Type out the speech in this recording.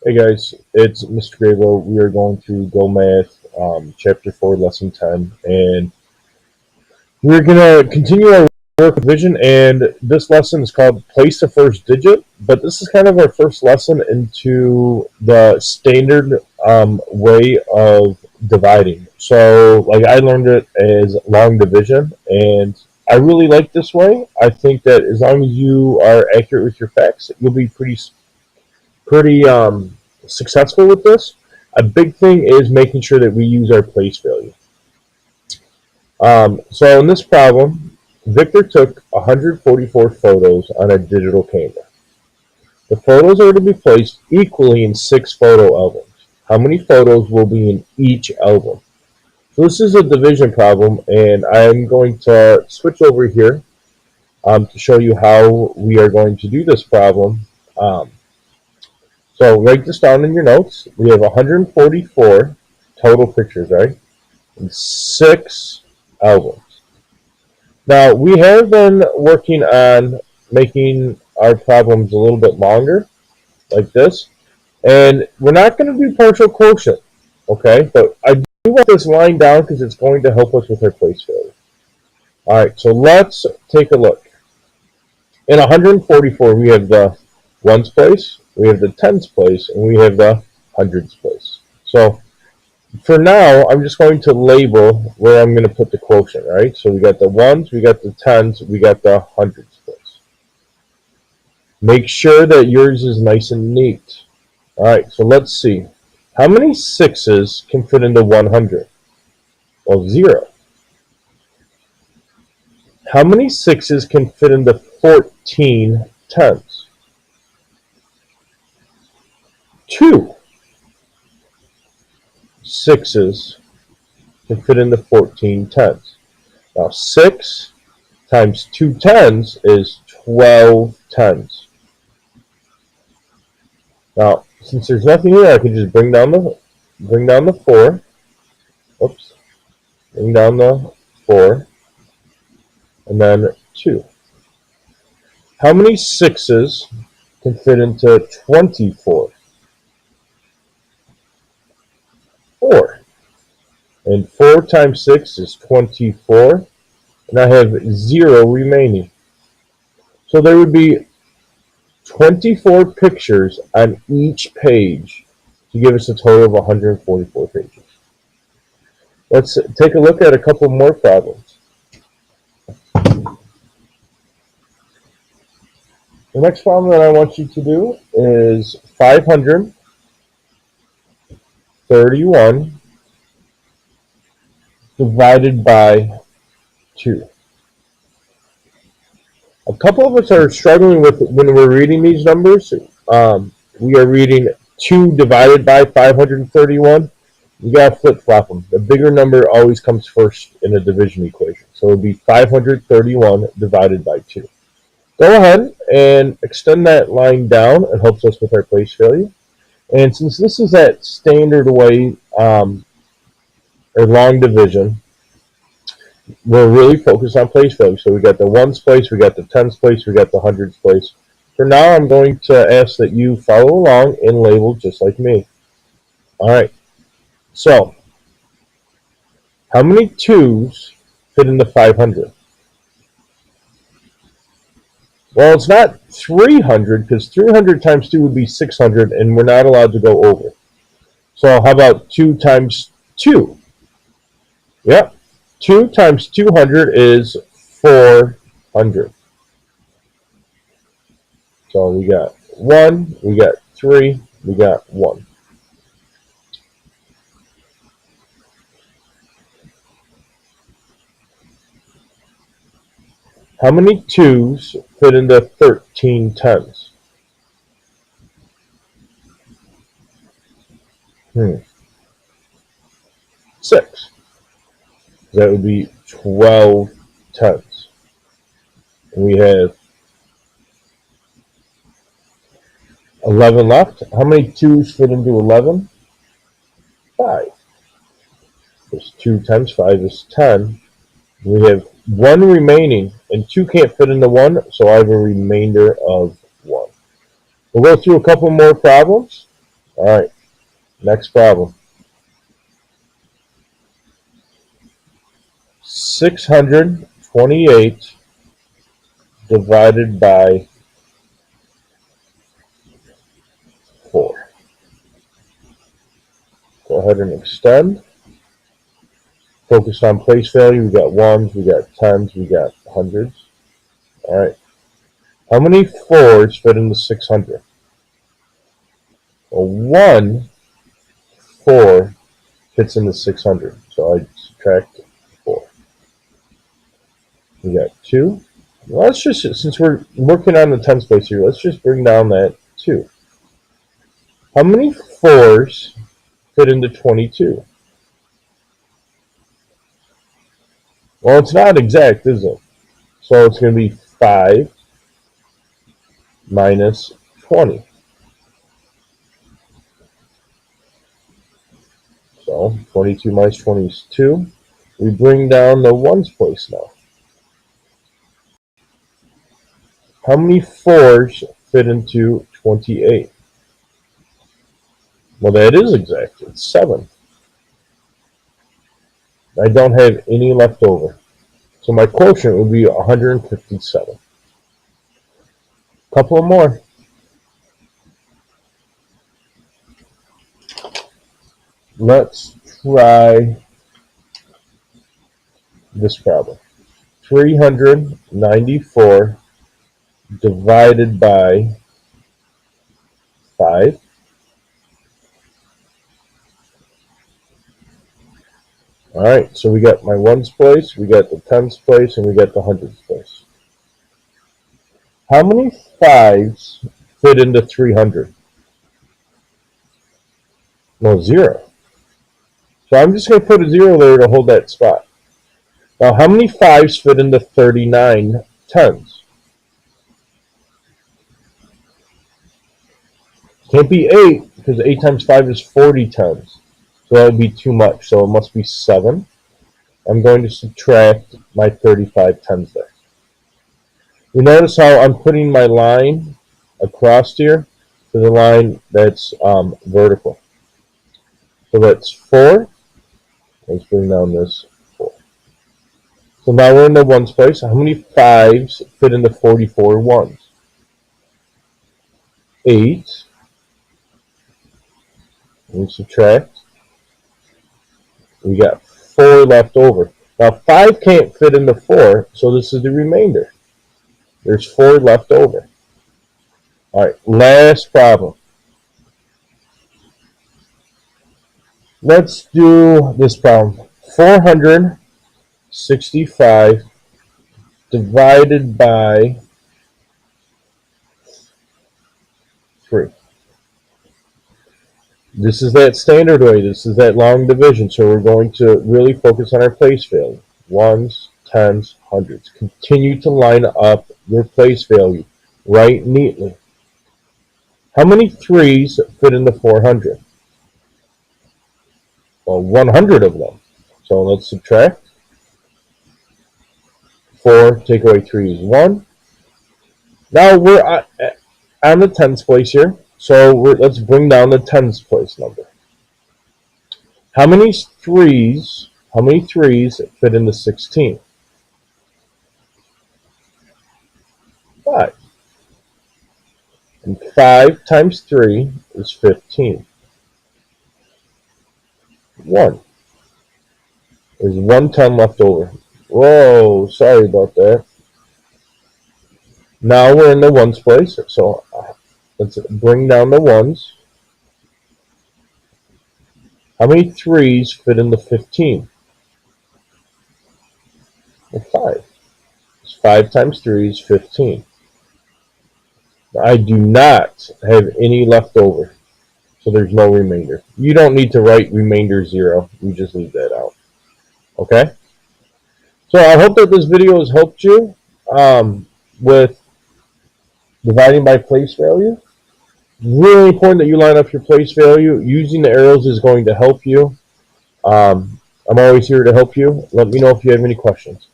Hey guys, it's Mr. Grabo. We are going through Go Math, Chapter 4, Lesson 10, and we're going to continue our work with vision. And this lesson is called Place the First Digit, but this is kind of our first lesson into the standard way of dividing. So, like, I learned it as long division, and I really like this way. I think that as long as you are accurate with your facts, you'll be pretty successful with this. A big thing is making sure that we use our place value. So in this problem, Victor took 144 photos on a digital camera. The photos are to be placed equally in 6 photo albums. How many photos will be in each album? So this is a division problem, and I'm going to switch over here to show you how we are going to do this problem. Um, So write this down in your notes. We have 144 total pictures, right? And 6 albums. Now, we have been working on making our problems a little bit longer, like this. And we're not going to do partial quotient, okay? But I do want this line down because it's going to help us with our place value. All right, so let's take a look. In 144, we have the ones place, we have the tens place, and we have the hundreds place. So for now, I'm just going to label where I'm going to put the quotient, right? So we got the ones, we got the tens, we got the hundreds place. Make sure that yours is nice and neat. All right, so let's see. How many sixes can fit into 100? Well, 0. How many sixes can fit into 14 tens? 2 sixes can fit into 14 tens. Now 6 times 2 tens is 12 tens. Now, since there's nothing here, I can just bring down the 4. Oops. Bring down the 4. And then 2. How many sixes can fit into 24? 4. And 4 times 6 is 24. And I have 0 remaining. So there would be 24 pictures on each page to give us a total of 144 pages. Let's take a look at a couple more problems. The next problem that I want you to do is 531 divided by 2. A couple of us are struggling with when we're reading these numbers. We are reading 2 divided by 531. You got to flip-flop them. The bigger number always comes first in a division equation. So it would be 531 divided by 2. Go ahead and extend that line down. It helps us with our place value. And since this is that standard way, or long division, we're really focused on place value. So we got the ones place, we got the tens place, we got the hundreds place. For now, I'm going to ask that you follow along and label just like me. All right. So, how many 2s fit into 500? Well, it's not 300 because 300 times 2 would be 600, and we're not allowed to go over. So how about 2 times 2? Yep. 2 times 200 is 400. So we got 1, we got 3, we got 1. How many 2s fit into 13 tens? 6. That would be 12 tens. And we have 11 left. How many 2s fit into 11? 5. There's 2 times 5 is 10. We have 1 remaining, and 2 can't fit into 1, so I have a remainder of 1. We'll go through a couple more problems. All right, next problem. 628 divided by 4. Go ahead and extend. Focus on place value. We got ones, we got tens, we got hundreds. All right. How many 4s fit into 600? Well, 1 4 fits into 600. So I subtract 4. We got 2. Let's just, since we're working on the tens place here, let's just bring down that 2. How many 4s fit into 22? Well, it's not exact, is it? So it's going to be 5 minus 20. So 22 minus 20 is 2. We bring down the ones place now. How many 4s fit into 28? Well, that is exact. It's 7. I don't have any left over. So my quotient would be 157. Couple more. Let's try this problem. 394 divided by 5. All right, so we got my ones place, we got the tens place, and we got the hundreds place. How many 5s fit into 300? No, 0. So I'm just going to put a 0 there to hold that spot. Now, how many 5s fit into 39 tens? Can't be 8, because 8 times 5 is 40 tens. So that would be too much. So it must be 7. I'm going to subtract my 35 tens there. You notice how I'm putting my line across here to the line that's vertical. So that's 4. Let's bring down this 4. So now we're in the ones place. How many 5s fit into 44 ones? 8. We subtract. We got 4 left over. Now 5 can't fit into 4, so this is the remainder. There's 4 left over. All right, last problem. Let's do this problem. 465 divided by 3. This is that standard way. This is that long division. So we're going to really focus on our place value. Ones, tens, hundreds. Continue to line up your place value right neatly. How many 3s fit into 400? Well, 100 of them. So let's subtract. 4, take away 3 is 1. Now we're on the tens place here. So let's bring down the tens place number. How many 3s fit into 16? 5. And 5 times 3 is 15. 1. There's 1 10 left over. Whoa, sorry about that. Now we're in the ones place, so let's bring down the ones. How many 3s fit into 15? Well, 5. 5 times 3 is 15. I do not have any left over, so there's no remainder. You don't need to write remainder 0. You just leave that out. Okay? So I hope that this video has helped you with dividing by place value. Really important that you line up your place value. Using the arrows is going to help you. I'm always here to help you. Let me know if you have any questions.